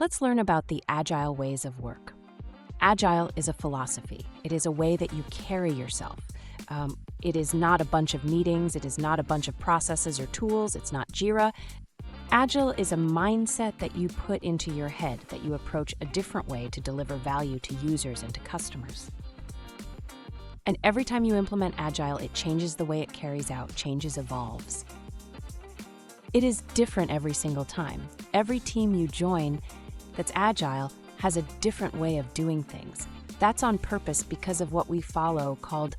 Let's learn about the Agile ways of work. Agile is a philosophy. It is a way that you carry yourself. It is not a bunch of meetings. It is not a bunch of processes or tools. It's not Jira. Agile is a mindset that you put into your head, that you approach a different way to deliver value to users and to customers. And every time you implement Agile, it changes the way it carries out, changes, evolves. It is different every single time. Every team you join that's Agile has a different way of doing things. That's on purpose because of what we follow called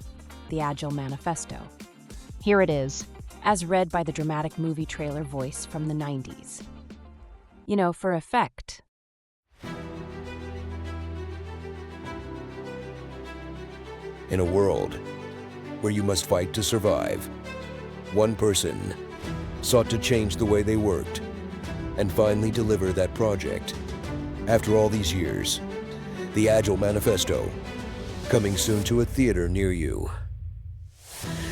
the Agile Manifesto. Here it is, as read by the dramatic movie trailer voice from the 90s. You know, for effect. In a world where you must fight to survive, one person sought to change the way they worked and finally deliver that project. After all these years, the Agile Manifesto, coming soon to a theater near you.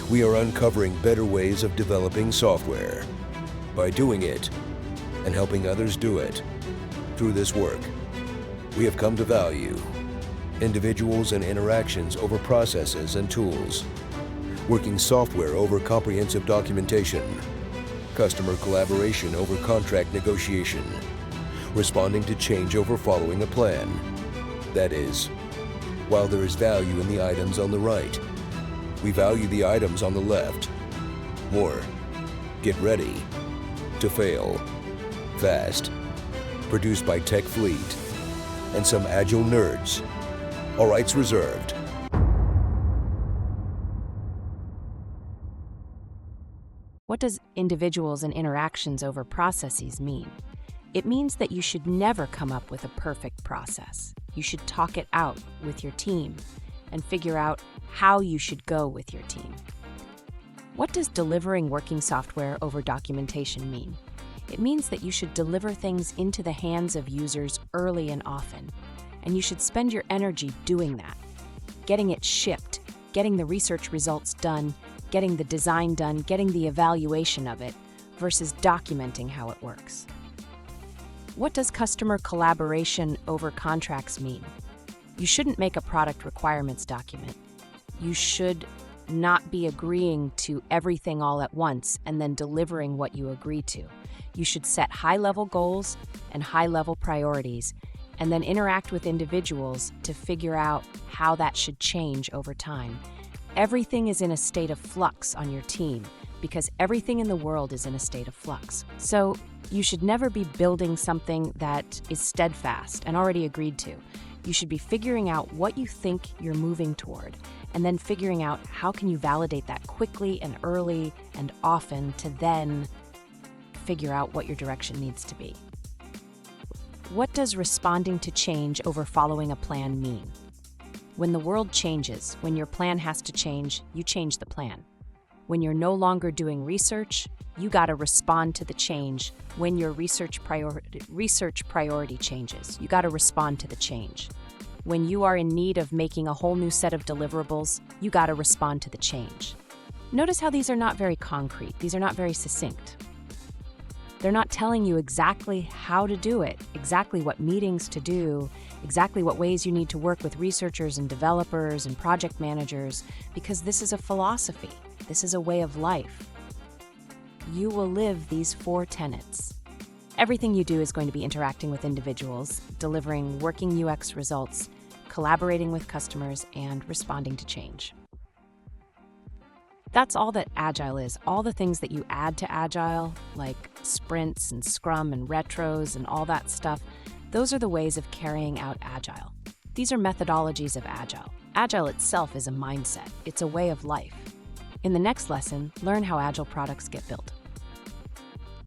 We are uncovering better ways of developing software. By doing it and helping others do it, through this work, we have come to value individuals and interactions over processes and tools, working software over comprehensive documentation, customer collaboration over contract negotiation, responding to change over following a plan. That is, while there is value in the items on the right, we value the items on the left more. Get ready to fail fast. Produced by Tech Fleet and some Agile nerds. All rights reserved. What does individuals and interactions over processes mean? It means that you should never come up with a perfect process. You should talk it out with your team and figure out how you should go with your team. What does delivering working software over documentation mean? It means that you should deliver things into the hands of users early and often, and you should spend your energy doing that, getting it shipped, getting the research results done, getting the design done, getting the evaluation of it, versus documenting how it works. What does customer collaboration over contracts mean? You shouldn't make a product requirements document. You should not be agreeing to everything all at once and then delivering what you agree to. You should set high-level goals and high-level priorities and then interact with individuals to figure out how that should change over time. Everything is in a state of flux on your team because everything in the world is in a state of flux. So you should never be building something that is steadfast and already agreed to. You should be figuring out what you think you're moving toward and then figuring out how can you validate that quickly and early and often to then figure out what your direction needs to be. What does responding to change over following a plan mean? When the world changes, when your plan has to change, you change the plan. When you're no longer doing research, you got to respond to the change. When your research priority changes, you got to respond to the change. When you are in need of making a whole new set of deliverables, you got to respond to the change. Notice how these are not very concrete. These are not very succinct. They're not telling you exactly how to do it, exactly what meetings to do, exactly what ways you need to work with researchers and developers and project managers, because this is a philosophy. This is a way of life. You will live these 4 tenets. Everything you do is going to be interacting with individuals, delivering working UX results, collaborating with customers, and responding to change. That's all that Agile is. All the things that you add to Agile, like sprints and Scrum and retros and all that stuff, those are the ways of carrying out Agile. These are methodologies of Agile. Agile itself is a mindset. It's a way of life. In the next lesson, learn how Agile products get built.